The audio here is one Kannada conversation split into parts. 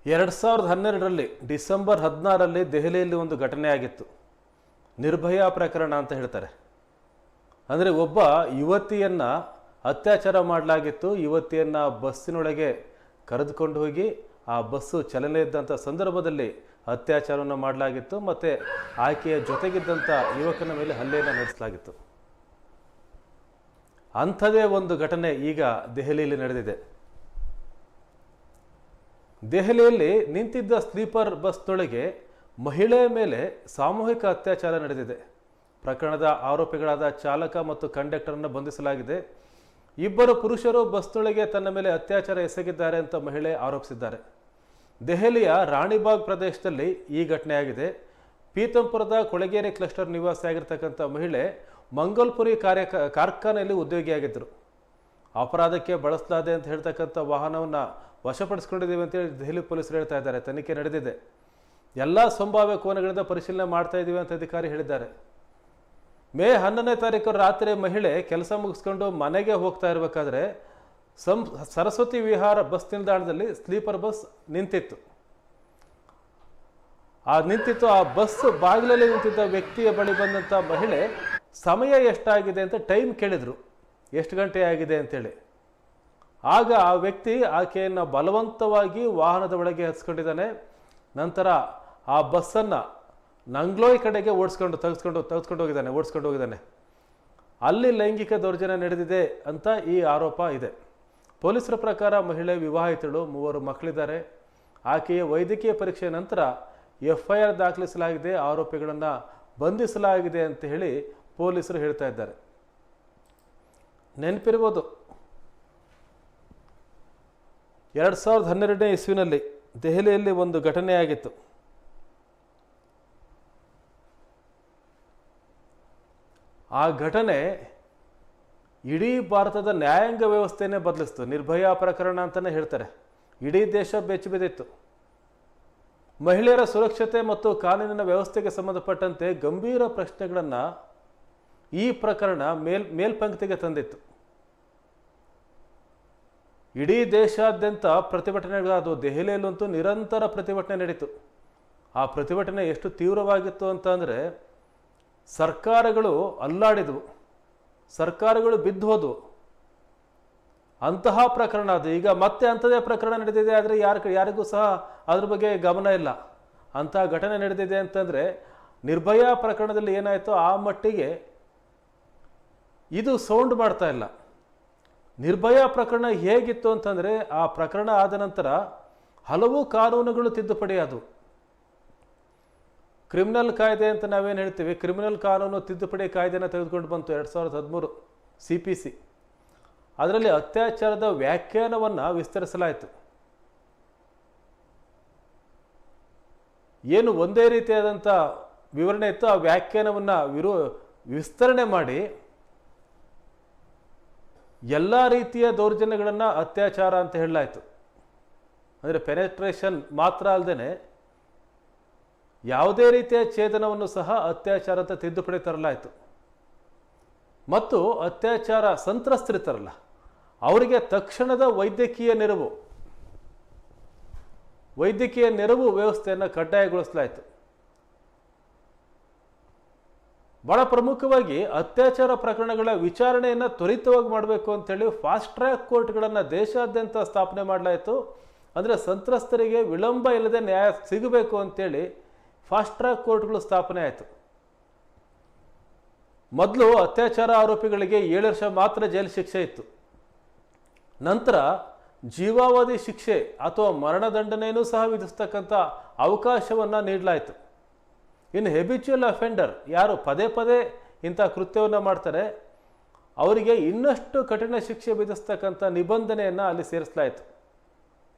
2012ರಲ್ಲಿ ಡಿಸೆಂಬರ್ 16ರಲ್ಲಿ ದೆಹಲಿಯಲ್ಲಿ ಒಂದು ಘಟನೆ ಆಗಿತ್ತು. ನಿರ್ಭಯಾ ಪ್ರಕರಣ ಅಂತ ಹೇಳ್ತಾರೆ. ಅಂದರೆ ಒಬ್ಬ ಯುವತಿಯನ್ನು ಅತ್ಯಾಚಾರ ಮಾಡಲಾಗಿತ್ತು. ಯುವತಿಯನ್ನು ಬಸ್ಸಿನೊಳಗೆ ಕರೆದುಕೊಂಡು ಹೋಗಿ ಆ ಬಸ್ಸು ಚಲನೆ ಇದ್ದಂಥ ಸಂದರ್ಭದಲ್ಲಿ ಅತ್ಯಾಚಾರವನ್ನು ಮಾಡಲಾಗಿತ್ತು ಮತ್ತು ಆಕೆಯ ಜೊತೆಗಿದ್ದಂಥ ಯುವಕನ ಮೇಲೆ ಹಲ್ಲೆಯನ್ನು ನಡೆಸಲಾಗಿತ್ತು. ಅಂಥದೇ ಒಂದು ಘಟನೆ ಈಗ ದೆಹಲಿಯಲ್ಲಿ ನಡೆದಿದೆ. ದೆಹಲಿಯಲ್ಲಿ ನಿಂತಿದ್ದ ಸ್ಲೀಪರ್ ಬಸ್ನೊಳಗೆ ಮಹಿಳೆಯ ಮೇಲೆ ಸಾಮೂಹಿಕ ಅತ್ಯಾಚಾರ ನಡೆದಿದೆ. ಪ್ರಕರಣದ ಆರೋಪಿಗಳಾದ ಚಾಲಕ ಮತ್ತು ಕಂಡಕ್ಟರನ್ನು ಬಂಧಿಸಲಾಗಿದೆ. ಇಬ್ಬರು ಪುರುಷರು ಬಸ್ನೊಳಗೆ ತನ್ನ ಮೇಲೆ ಅತ್ಯಾಚಾರ ಎಸಗಿದ್ದಾರೆ ಅಂತ ಮಹಿಳೆ ಆರೋಪಿಸಿದ್ದಾರೆ. ದೆಹಲಿಯ ರಾಣಿಬಾಗ್ ಪ್ರದೇಶದಲ್ಲಿ ಈ ಘಟನೆಯಾಗಿದೆ. ಪೀತಂಪುರದ ಕೊಳಗೇರಿ ಕ್ಲಸ್ಟರ್ ನಿವಾಸಿಯಾಗಿರ್ತಕ್ಕಂಥ ಮಹಿಳೆ ಮಂಗಲ್ಪುರಿ ಕಾರ್ಖಾನೆಯಲ್ಲಿ ಉದ್ಯೋಗಿಯಾಗಿದ್ದರು. ಅಪರಾಧಕ್ಕೆ ಬಳಸಲಾದೆ ಅಂತ ಹೇಳ್ತಕ್ಕಂಥ ವಾಹನವನ್ನು ವಶಪಡಿಸ್ಕೊಂಡಿದ್ದೀವಿ ಅಂತೇಳಿ ದೆಹಲಿ ಪೊಲೀಸರು ಹೇಳ್ತಾ ಇದ್ದಾರೆ. ತನಿಖೆ ನಡೆದಿದೆ. ಎಲ್ಲ ಸಂಭಾವ್ಯ ಕೋನಗಳಿಂದ ಪರಿಶೀಲನೆ ಮಾಡ್ತಾ ಇದ್ದೀವಿ ಅಂತ ಅಧಿಕಾರಿ ಹೇಳಿದ್ದಾರೆ. ಮೇ 11ನೇ ತಾರೀಕು ರಾತ್ರಿ ಮಹಿಳೆ ಕೆಲಸ ಮುಗಿಸ್ಕೊಂಡು ಮನೆಗೆ ಹೋಗ್ತಾ ಇರಬೇಕಾದ್ರೆ ಸರಸ್ವತಿ ವಿಹಾರ ಬಸ್ ನಿಲ್ದಾಣದಲ್ಲಿ ಸ್ಲೀಪರ್ ಬಸ್ ನಿಂತಿತ್ತು. ಆ ಬಸ್ ಬಾಗಿಲಲ್ಲಿ ನಿಂತಿದ್ದ ವ್ಯಕ್ತಿಯ ಬಳಿ ಬಂದಂಥ ಮಹಿಳೆ ಸಮಯ ಎಷ್ಟಾಗಿದೆ ಅಂತ ಟೈಮ್ ಕೇಳಿದ್ರು, ಎಷ್ಟು ಗಂಟೆ ಆಗಿದೆ ಅಂತೇಳಿ. ಆಗ ಆ ವ್ಯಕ್ತಿ ಆಕೆಯನ್ನು ಬಲವಂತವಾಗಿ ವಾಹನದ ಒಳಗೆ ಹತ್ಸ್ಕೊಂಡಿದ್ದಾನೆ. ನಂತರ ಆ ಬಸ್ಸನ್ನು ನಂಗ್ಲೋಯ್ ಕಡೆಗೆ ಓಡಿಸ್ಕೊಂಡು ಹೋಗಿದ್ದಾನೆ. ಅಲ್ಲಿ ಲೈಂಗಿಕ ದೌರ್ಜನ್ಯ ನಡೆದಿದೆ ಅಂತ ಈ ಆರೋಪ ಇದೆ. ಪೊಲೀಸರ ಪ್ರಕಾರ ಮಹಿಳೆ ವಿವಾಹಿತಳು, 3 ಮಕ್ಕಳಿದ್ದಾರೆ. ಆಕೆಯ ವೈದ್ಯಕೀಯ ಪರೀಕ್ಷೆಯ ನಂತರ FIR ದಾಖಲಿಸಲಾಗಿದೆ, ಆರೋಪಿಗಳನ್ನು ಬಂಧಿಸಲಾಗಿದೆ ಅಂತ ಹೇಳಿ ಪೊಲೀಸರು ಹೇಳ್ತಾ ಇದ್ದಾರೆ. ನೆನಪಿರ್ಬೋದು, 2012ನೇ ಇಸ್ವಿನಲ್ಲಿ ದೆಹಲಿಯಲ್ಲಿ ಒಂದು ಘಟನೆಯಾಗಿತ್ತು. ಆ ಘಟನೆ ಇಡೀ ಭಾರತದ ನ್ಯಾಯಾಂಗ ವ್ಯವಸ್ಥೆಯನ್ನೇ ಬದಲಿಸ್ತು. ನಿರ್ಭಯಾ ಪ್ರಕರಣ ಅಂತಲೇ ಹೇಳ್ತಾರೆ. ಇಡೀ ದೇಶ ಬೆಚ್ಚಿಬಿದ್ದಿತ್ತು. ಮಹಿಳೆಯರ ಸುರಕ್ಷತೆ ಮತ್ತು ಕಾನೂನಿನ ವ್ಯವಸ್ಥೆಗೆ ಸಂಬಂಧಪಟ್ಟಂತೆ ಗಂಭೀರ ಪ್ರಶ್ನೆಗಳನ್ನು ಈ ಪ್ರಕರಣ ಮೇಲ್ಪಂಕ್ತಿಗೆ ತಂದಿತ್ತು. ಇಡೀ ದೇಶಾದ್ಯಂತ ಪ್ರತಿಭಟನೆಗಳಾದವು. ದೆಹಲಿಯಲ್ಲಂತೂ ನಿರಂತರ ಪ್ರತಿಭಟನೆ ನಡೀತು. ಆ ಪ್ರತಿಭಟನೆ ಎಷ್ಟು ತೀವ್ರವಾಗಿತ್ತು ಅಂತಂದರೆ ಸರ್ಕಾರಗಳು ಅಲ್ಲಾಡಿದವು, ಸರ್ಕಾರಗಳು ಬಿದ್ದು ಹೋದವು. ಅಂತಹ ಪ್ರಕರಣ ಅದು. ಈಗ ಮತ್ತೆ ಅಂಥದೇ ಪ್ರಕರಣ ನಡೆದಿದೆ, ಆದರೆ ಯಾರಿಗೂ ಸಹ ಅದ್ರ ಬಗ್ಗೆ ಗಮನ ಇಲ್ಲ. ಅಂತಹ ಘಟನೆ ನಡೆದಿದೆ ಅಂತಂದರೆ ನಿರ್ಭಯಾ ಪ್ರಕರಣದಲ್ಲಿ ಏನಾಯಿತೋ ಆ ಮಟ್ಟಿಗೆ ಇದು ಸೌಂಡ್ ಮಾಡ್ತಾ ಇಲ್ಲ. ನಿರ್ಭಯಾ ಪ್ರಕರಣ ಹೇಗಿತ್ತು ಅಂತಂದರೆ ಆ ಪ್ರಕರಣ ಆದ ನಂತರ ಹಲವು ಕಾನೂನುಗಳು ತಿದ್ದುಪಡಿ ಆದವು. ಕ್ರಿಮಿನಲ್ ಕಾಯ್ದೆ ಅಂತ ನಾವೇನು ಹೇಳ್ತೀವಿ, ಕ್ರಿಮಿನಲ್ ಕಾನೂನು ತಿದ್ದುಪಡಿ ಕಾಯ್ದೆನ ತೆಗೆದುಕೊಂಡು ಬಂತು 2013 CPC. ಅದರಲ್ಲಿ ಅತ್ಯಾಚಾರದ ವ್ಯಾಖ್ಯಾನವನ್ನು ವಿಸ್ತರಿಸಲಾಯಿತು. ಏನು ಒಂದೇ ರೀತಿಯಾದಂಥ ವಿವರಣೆ ಇತ್ತು, ಆ ವ್ಯಾಖ್ಯಾನವನ್ನು ವಿಸ್ತರಣೆ ಮಾಡಿ ಎಲ್ಲ ರೀತಿಯ ದೌರ್ಜನ್ಯಗಳನ್ನು ಅತ್ಯಾಚಾರ ಅಂತ ಹೇಳಲಾಯಿತು. ಅಂದರೆ ಪೆನೆಟ್ರೇಷನ್ ಮಾತ್ರ ಅಲ್ಲದೆ ಯಾವುದೇ ರೀತಿಯ ಛೇದನವನ್ನು ಸಹ ಅತ್ಯಾಚಾರ ಅಂತ ತಿದ್ದುಪಡಿ ತರಲಾಯಿತು. ಮತ್ತು ಅತ್ಯಾಚಾರ ಸಂತ್ರಸ್ತರಿರ್ತಾರಲ್ಲ ಅವರಿಗೆ ತಕ್ಷಣದ ವೈದ್ಯಕೀಯ ನೆರವು ವ್ಯವಸ್ಥೆಯನ್ನು ಕಡ್ಡಾಯಗೊಳಿಸಲಾಯಿತು. ಬಹಳ ಪ್ರಮುಖವಾಗಿ ಅತ್ಯಾಚಾರ ಪ್ರಕರಣಗಳ ವಿಚಾರಣೆಯನ್ನು ತ್ವರಿತವಾಗಿ ಮಾಡಬೇಕು ಅಂತೇಳಿ ಫಾಸ್ಟ್ ಟ್ರ್ಯಾಕ್ ಕೋರ್ಟ್ಗಳನ್ನು ದೇಶಾದ್ಯಂತ ಸ್ಥಾಪನೆ ಮಾಡಲಾಯಿತು. ಅಂದರೆ ಸಂತ್ರಸ್ತರಿಗೆ ವಿಳಂಬ ಇಲ್ಲದೆ ನ್ಯಾಯ ಸಿಗಬೇಕು ಅಂತೇಳಿ ಫಾಸ್ಟ್ ಟ್ರ್ಯಾಕ್ ಕೋರ್ಟ್ಗಳು ಸ್ಥಾಪನೆ ಆಯಿತು. ಮೊದಲು ಅತ್ಯಾಚಾರ ಆರೋಪಿಗಳಿಗೆ 7 ವರ್ಷ ಮಾತ್ರ ಜೈಲು ಶಿಕ್ಷೆ ಇತ್ತು. ನಂತರ ಜೀವಾವಧಿ ಶಿಕ್ಷೆ ಅಥವಾ ಮರಣದಂಡನೆಯೂ ಸಹ ವಿಧಿಸ್ತಕ್ಕಂಥ ಅವಕಾಶವನ್ನು ನೀಡಲಾಯಿತು. ಇನ್ನು ಹೆಬಿಚುವಲ್ ಅಫೆಂಡರ್, ಯಾರು ಪದೇ ಪದೇ ಇಂಥ ಕೃತ್ಯವನ್ನು ಮಾಡ್ತಾರೆ, ಅವರಿಗೆ ಇನ್ನಷ್ಟು ಕಠಿಣ ಶಿಕ್ಷೆ ವಿಧಿಸ್ತಕ್ಕಂಥ ನಿಬಂಧನೆಯನ್ನು ಅಲ್ಲಿ ಸೇರಿಸಲಾಯಿತು.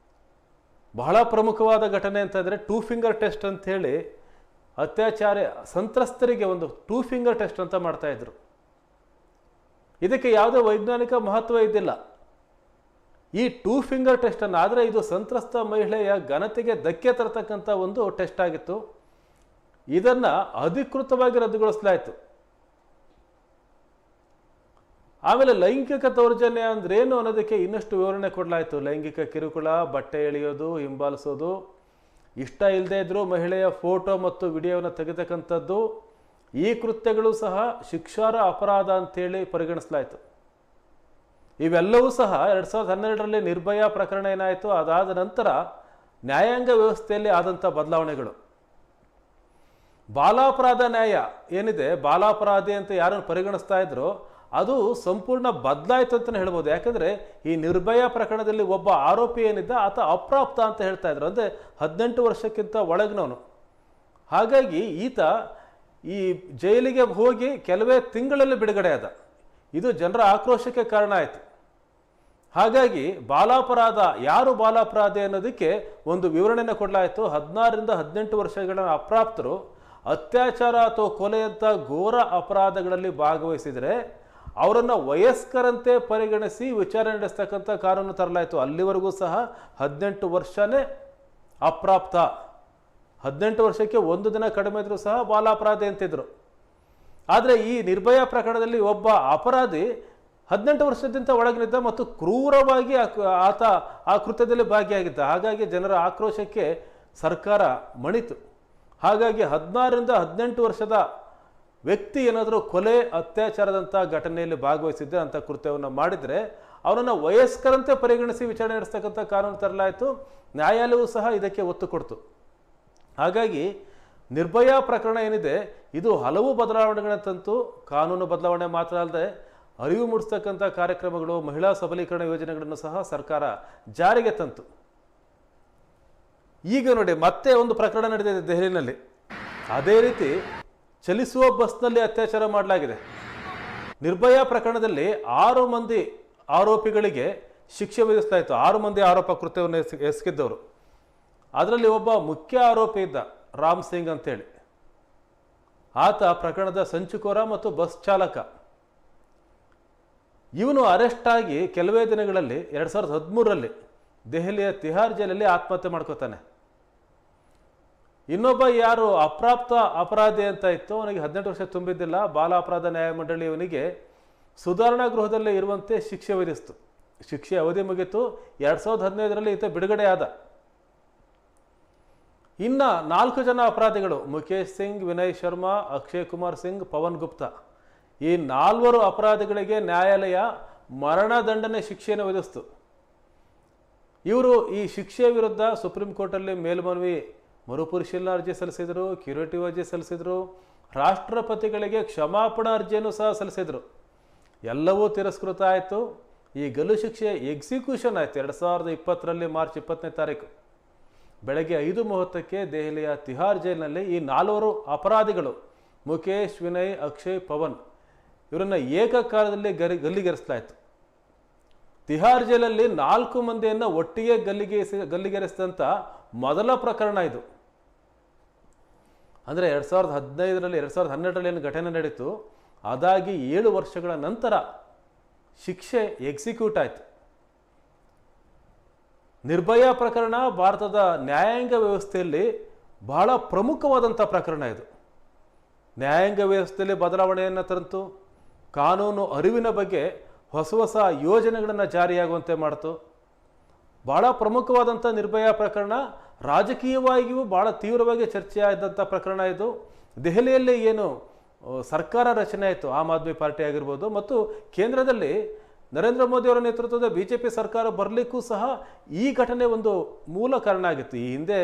ಬಹಳ ಪ್ರಮುಖವಾದ ಘಟನೆ ಅಂತಂದರೆ 2 ಫಿಂಗರ್ ಟೆಸ್ಟ್ ಅಂತ ಹೇಳಿ ಅತ್ಯಾಚಾರ ಸಂತ್ರಸ್ತರಿಗೆ ಒಂದು 2 ಫಿಂಗರ್ ಟೆಸ್ಟ್ ಅಂತ ಮಾಡ್ತಾಯಿದ್ರು. ಇದಕ್ಕೆ ಯಾವುದೇ ವೈಜ್ಞಾನಿಕ ಮಹತ್ವ ಇದ್ದಿಲ್ಲ. ಈ 2 ಫಿಂಗರ್ ಟೆಸ್ಟನ್ನು, ಆದರೆ ಇದು ಸಂತ್ರಸ್ತ ಮಹಿಳೆಯ ಘನತೆಗೆ ಧಕ್ಕೆ ತರತಕ್ಕಂಥ ಒಂದು ಟೆಸ್ಟ್ ಆಗಿತ್ತು. ಇದನ್ನು ಅಧಿಕೃತವಾಗಿ ರದ್ದುಗೊಳಿಸಲಾಯಿತು. ಆಮೇಲೆ ಲೈಂಗಿಕ ದೌರ್ಜನ್ಯ ಅಂದ್ರೇನು ಅನ್ನೋದಕ್ಕೆ ಇನ್ನಷ್ಟು ವಿವರಣೆ ಕೊಡಲಾಯಿತು. ಲೈಂಗಿಕ ಕಿರುಕುಳ, ಬಟ್ಟೆ ಎಳೆಯೋದು, ಹಿಂಬಾಲಿಸೋದು, ಇಷ್ಟ ಇಲ್ಲದೇ ಇದ್ದರೂ ಮಹಿಳೆಯ ಫೋಟೋ ಮತ್ತು ವಿಡಿಯೋವನ್ನು ತೆಗೆತಕ್ಕಂಥದ್ದು, ಈ ಕೃತ್ಯಗಳು ಸಹ ಶಿಕ್ಷಾರ್ಹ ಅಪರಾಧ ಅಂತೇಳಿ ಪರಿಗಣಿಸಲಾಯಿತು. ಇವೆಲ್ಲವೂ ಸಹ 2012ರಲ್ಲಿ ನಿರ್ಭಯ ಪ್ರಕರಣ ಏನಾಯಿತು, ಅದಾದ ನಂತರ ನ್ಯಾಯಾಂಗ ವ್ಯವಸ್ಥೆಯಲ್ಲಿ ಆದಂಥ ಬದಲಾವಣೆಗಳು. ಬಾಲಾಪರಾಧ ನ್ಯಾಯ ಏನಿದೆ, ಬಾಲಾಪರಾಧಿ ಅಂತ ಯಾರನ್ನು ಪರಿಗಣಿಸ್ತಾ ಇದ್ರೋ ಅದು ಸಂಪೂರ್ಣ ಬದಲಾಯಿತು ಅಂತಲೇ ಹೇಳ್ಬೋದು. ಯಾಕಂದರೆ ಈ ನಿರ್ಭಯ ಪ್ರಕರಣದಲ್ಲಿ ಒಬ್ಬ ಆರೋಪಿ ಏನಿದ್ದ ಆತ ಅಪ್ರಾಪ್ತ ಅಂತ ಹೇಳ್ತಾ ಇದ್ರು, ಅಂದರೆ 18 ವರ್ಷಕ್ಕಿಂತ ಒಳಗಿನವನು. ಹಾಗಾಗಿ ಈತ ಈ ಜೈಲಿಗೆ ಹೋಗಿ ಕೆಲವೇ ತಿಂಗಳಲ್ಲಿ ಬಿಡುಗಡೆ ಆದ. ಇದು ಜನರ ಆಕ್ರೋಶಕ್ಕೆ ಕಾರಣ ಆಯಿತು. ಹಾಗಾಗಿ ಬಾಲಾಪರಾಧ, ಯಾರು ಬಾಲಾಪರಾಧಿ ಅನ್ನೋದಕ್ಕೆ ಒಂದು ವಿವರಣೆಯನ್ನು ಕೊಡಲಾಯಿತು. 16ರಿಂದ 18 ವರ್ಷಗಳ ಅಪ್ರಾಪ್ತರು ಅತ್ಯಾಚಾರ ಅಥವಾ ಕೊಲೆಯಂಥ ಘೋರ ಅಪರಾಧಗಳಲ್ಲಿ ಭಾಗವಹಿಸಿದರೆ ಅವರನ್ನು ವಯಸ್ಕರಂತೆ ಪರಿಗಣಿಸಿ ವಿಚಾರಣೆ ನಡೆಸ್ತಕ್ಕಂಥ ಕಾನೂನು ತರಲಾಯಿತು. ಅಲ್ಲಿವರೆಗೂ ಸಹ 18 ವರ್ಷನೇ ಅಪ್ರಾಪ್ತ, 18 ವರ್ಷಕ್ಕೆ ಒಂದು ದಿನ ಕಡಿಮೆ ಇದ್ರೂ ಸಹ ಬಾಲಾಪರಾಧಿ ಅಂತಿದ್ರು. ಆದರೆ ಈ ನಿರ್ಭಯ ಪ್ರಕರಣದಲ್ಲಿ ಒಬ್ಬ ಅಪರಾಧಿ 18 ವರ್ಷದಿಂದ ಒಳಗಿನಿದ್ದ ಮತ್ತು ಕ್ರೂರವಾಗಿ ಆತ ಆ ಕೃತ್ಯದಲ್ಲಿ ಭಾಗಿಯಾಗಿದ್ದ. ಹಾಗಾಗಿ ಜನರ ಆಕ್ರೋಶಕ್ಕೆ ಸರ್ಕಾರ ಮಣಿತು. ಹಾಗಾಗಿ 16ರಿಂದ 18 ವರ್ಷದ ವ್ಯಕ್ತಿ ಏನಾದರೂ ಕೊಲೆ, ಅತ್ಯಾಚಾರದಂಥ ಘಟನೆಯಲ್ಲಿ ಭಾಗವಹಿಸಿದ್ದರೆ, ಅಂಥ ಕೃತ್ಯವನ್ನು ಮಾಡಿದರೆ ಅವನನ್ನು ವಯಸ್ಕರಂತೆ ಪರಿಗಣಿಸಿ ವಿಚಾರಣೆ ನಡೆಸ್ತಕ್ಕಂಥ ಕಾನೂನು ತರಲಾಯಿತು. ನ್ಯಾಯಾಲಯವೂ ಸಹ ಇದಕ್ಕೆ ಒತ್ತು ಕೊಡ್ತು. ಹಾಗಾಗಿ ನಿರ್ಭಯ ಪ್ರಕರಣ ಏನಿದೆ ಇದು ಹಲವು ಬದಲಾವಣೆಗಳನ್ನು ತಂತು. ಕಾನೂನು ಬದಲಾವಣೆ ಮಾತ್ರ ಅಲ್ಲದೆ ಅರಿವು ಮೂಡಿಸ್ತಕ್ಕಂಥ ಕಾರ್ಯಕ್ರಮಗಳು, ಮಹಿಳಾ ಸಬಲೀಕರಣ ಯೋಜನೆಗಳನ್ನು ಸಹ ಸರ್ಕಾರ ಜಾರಿಗೆ ತಂತು. ಈಗ ನೋಡಿ, ಮತ್ತೆ ಒಂದು ಪ್ರಕರಣ ನಡೆದಿದೆ ದೆಹಲಿನಲ್ಲಿ. ಅದೇ ರೀತಿ ಚಲಿಸುವ ಬಸ್ನಲ್ಲಿ ಅತ್ಯಾಚಾರ ಮಾಡಲಾಗಿದೆ. ನಿರ್ಭಯ ಪ್ರಕರಣದಲ್ಲಿ 6 ಮಂದಿ ಆರೋಪಿಗಳಿಗೆ ಶಿಕ್ಷೆ ವಿಧಿಸಲಾಯಿತು. 6 ಮಂದಿ ಆರೋಪ ಕೃತ್ಯವನ್ನು ಎಸಗಿದ್ದವರು. ಅದರಲ್ಲಿ ಒಬ್ಬ ಮುಖ್ಯ ಆರೋಪಿ ಇದ್ದ, ರಾಮ್ ಸಿಂಗ್ ಅಂತೇಳಿ. ಆತ ಪ್ರಕರಣದ ಸಂಚುಕೋರ ಮತ್ತು ಬಸ್ ಚಾಲಕ. ಇವನು ಅರೆಸ್ಟ್ ಆಗಿ ಕೆಲವೇ ದಿನಗಳಲ್ಲಿ 2013ರಲ್ಲಿ ದೆಹಲಿಯ ತಿಹಾರ್ ಜೈಲಲ್ಲಿ ಆತ್ಮಹತ್ಯೆ ಮಾಡ್ಕೋತಾನೆ. ಇನ್ನೊಬ್ಬ ಯಾರು ಅಪ್ರಾಪ್ತ ಅಪರಾಧಿ ಅಂತ ಇತ್ತು, ಅವನಿಗೆ 18 ವರ್ಷ ತುಂಬಿದ್ದಿಲ್ಲ. ಬಾಲ ಅಪರಾಧ ನ್ಯಾಯಮಂಡಳಿ ಇವನಿಗೆ ಸುಧಾರಣಾ ಗೃಹದಲ್ಲೇ ಇರುವಂತೆ ಶಿಕ್ಷೆ ವಿಧಿಸಿತು. ಶಿಕ್ಷೆ ಅವಧಿ ಮುಗಿತು. 2015ರಲ್ಲಿ ಈತ ಬಿಡುಗಡೆ ಆದ. ಇನ್ನು 4 ಜನ ಅಪರಾಧಿಗಳು, ಮುಖೇಶ್ ಸಿಂಗ್, ವಿನಯ್ ಶರ್ಮಾ, ಅಕ್ಷಯ್ ಕುಮಾರ್ ಸಿಂಗ್, ಪವನ್ ಗುಪ್ತಾ, ಈ 4 ಅಪರಾಧಿಗಳಿಗೆ ನ್ಯಾಯಾಲಯ ಮರಣದಂಡನೆ ಶಿಕ್ಷೆಯನ್ನು ವಿಧಿಸಿತು. ಇವರು ಈ ಶಿಕ್ಷೆಯ ವಿರುದ್ಧ ಸುಪ್ರೀಂ ಕೋರ್ಟಲ್ಲಿ ಮೇಲ್ಮನವಿ ಮರುಪರಿಶೀಲನಾ ಅರ್ಜಿ ಸಲ್ಲಿಸಿದರು, ಕ್ಯೂರೇಟಿವ್ ಅರ್ಜಿ ಸಲ್ಲಿಸಿದರು, ರಾಷ್ಟ್ರಪತಿಗಳಿಗೆ ಕ್ಷಮಾಪಣಾ ಅರ್ಜಿಯನ್ನು ಸಹ ಸಲ್ಲಿಸಿದರು. ಎಲ್ಲವೂ ತಿರಸ್ಕೃತ ಆಯಿತು. ಈ ಗಲ್ಲು ಶಿಕ್ಷೆ ಎಕ್ಸಿಕ್ಯೂಷನ್ ಆಯಿತು 2020ರಲ್ಲಿ ಮಾರ್ಚ್ 20ನೇ ತಾರೀಕು ಬೆಳಗ್ಗೆ 5:30ಕ್ಕೆ ದೆಹಲಿಯ ತಿಹಾರ್ ಜೈಲಿನಲ್ಲಿ ಈ 4 ಅಪರಾಧಿಗಳು, ಮುಖೇಶ್, ವಿನಯ್, ಅಕ್ಷಯ್, ಪವನ್, ಇವರನ್ನು ಏಕಕಾಲದಲ್ಲಿ ಗಲ್ಲಿಗೇರಿಸಲಾಯಿತು. ತಿಹಾರ್ ಜೈಲಲ್ಲಿ 4 ಮಂದಿಯನ್ನು ಒಟ್ಟಿಗೆ ಗಲ್ಲಿಗೇರಿಸಿದಂಥ ಮೊದಲ ಪ್ರಕರಣ ಇದು. ಅಂದರೆ 2015ರಲ್ಲಿ 2012ರಲ್ಲಿ ಏನು ಘಟನೆ ನಡೀತು, ಅದಾಗಿ 7 ವರ್ಷಗಳ ನಂತರ ಶಿಕ್ಷೆ ಎಕ್ಸಿಕ್ಯೂಟ್ ಆಯಿತು. ನಿರ್ಭಯ ಪ್ರಕರಣ ಭಾರತದ ನ್ಯಾಯಾಂಗ ವ್ಯವಸ್ಥೆಯಲ್ಲಿ ಬಹಳ ಪ್ರಮುಖವಾದಂಥ ಪ್ರಕರಣ ಇದು. ನ್ಯಾಯಾಂಗ ವ್ಯವಸ್ಥೆಯಲ್ಲಿ ಬದಲಾವಣೆಯನ್ನು ತಂತು. ಕಾನೂನು ಅರಿವಿನ ಬಗ್ಗೆ ಹೊಸ ಯೋಜನೆಗಳನ್ನು ಜಾರಿಯಾಗುವಂತೆ ಮಾಡಿತು. ಭಾಳ ಪ್ರಮುಖವಾದಂಥ ನಿರ್ಭಯ ಪ್ರಕರಣ, ರಾಜಕೀಯವಾಗಿಯೂ ಭಾಳ ತೀವ್ರವಾಗಿ ಚರ್ಚೆಯಾದಂಥ ಪ್ರಕರಣ ಇದು. ದೆಹಲಿಯಲ್ಲಿ ಏನು ಸರ್ಕಾರ ರಚನೆ ಆಯಿತು, ಆಮ್ ಆದ್ಮಿ ಪಾರ್ಟಿ ಆಗಿರ್ಬೋದು, ಮತ್ತು ಕೇಂದ್ರದಲ್ಲಿ ನರೇಂದ್ರ ಮೋದಿಯವರ ನೇತೃತ್ವದ BJP ಸರ್ಕಾರ ಬರಲಿಕ್ಕೂ ಸಹ ಈ ಘಟನೆ ಒಂದು ಮೂಲ ಕಾರಣ ಆಗಿತ್ತು. ಈ ಹಿಂದೆ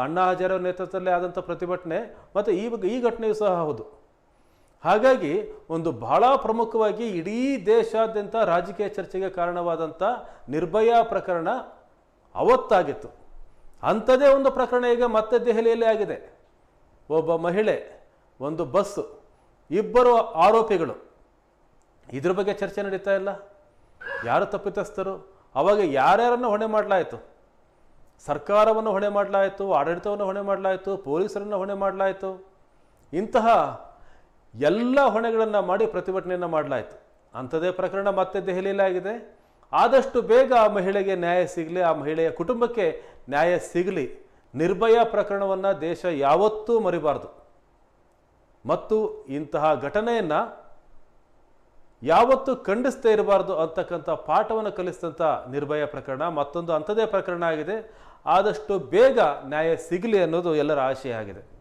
ಅಣ್ಣಾ ಹಜಾರೆ ನೇತೃತ್ವದಲ್ಲಿ ಆದಂಥ ಪ್ರತಿಭಟನೆ ಮತ್ತು ಈ ಘಟನೆಯೂ ಸಹ ಹೌದು. ಹಾಗಾಗಿ ಒಂದು ಬಹಳ ಪ್ರಮುಖವಾಗಿ ಇಡೀ ದೇಶಾದ್ಯಂತ ರಾಜಕೀಯ ಚರ್ಚೆಗೆ ಕಾರಣವಾದಂಥ ನಿರ್ಭಯ ಪ್ರಕರಣ ಅವತ್ತಾಗಿತ್ತು. ಅಂಥದೇ ಒಂದು ಪ್ರಕರಣ ಈಗ ಮತ್ತೆ ದೆಹಲಿಯಲ್ಲಿ ಆಗಿದೆ. ಒಬ್ಬ ಮಹಿಳೆ, ಒಂದು ಬಸ್ಸು, 2 ಆರೋಪಿಗಳು. ಇದ್ರ ಬಗ್ಗೆ ಚರ್ಚೆ ನಡೀತಾ ಇಲ್ಲ. ಯಾರು ತಪ್ಪಿತಸ್ಥರು? ಅವಾಗ ಯಾರ್ಯಾರನ್ನು ಹೊಣೆ ಮಾಡಲಾಯಿತು? ಸರ್ಕಾರವನ್ನು ಹೊಣೆ ಮಾಡಲಾಯಿತು, ಆಡಳಿತವನ್ನು ಹೊಣೆ ಮಾಡಲಾಯಿತು, ಪೊಲೀಸರನ್ನು ಹೊಣೆ ಮಾಡಲಾಯಿತು. ಇಂತಹ ಎಲ್ಲ ಹೊಣೆಗಳನ್ನು ಮಾಡಿ ಪ್ರತಿಭಟನೆಯನ್ನು ಮಾಡಲಾಯಿತು. ಅಂಥದ್ದೇ ಪ್ರಕರಣ ಮತ್ತೆ ದೆಹಲಿಯಲ್ಲಿ ಆಗಿದೆ. ಆದಷ್ಟು ಬೇಗ ಆ ಮಹಿಳೆಗೆ ನ್ಯಾಯ ಸಿಗಲಿ, ಆ ಮಹಿಳೆಯ ಕುಟುಂಬಕ್ಕೆ ನ್ಯಾಯ ಸಿಗಲಿ. ನಿರ್ಭಯ ಪ್ರಕರಣವನ್ನು ದೇಶ ಯಾವತ್ತೂ ಮರಿಬಾರ್ದು ಮತ್ತು ಇಂತಹ ಘಟನೆಯನ್ನು ಯಾವತ್ತೂ ಖಂಡಿಸ್ತೇ ಇರಬಾರ್ದು ಅಂತಕ್ಕಂಥ ಪಾಠವನ್ನು ಕಲಿಸಿದಂಥ ನಿರ್ಭಯ ಪ್ರಕರಣ ಮತ್ತೊಂದು ಅಂಥದ್ದೇ ಪ್ರಕರಣ ಆಗಿದೆ. ಆದಷ್ಟು ಬೇಗ ನ್ಯಾಯ ಸಿಗಲಿ ಅನ್ನೋದು ಎಲ್ಲರ ಆಶಯ ಆಗಿದೆ.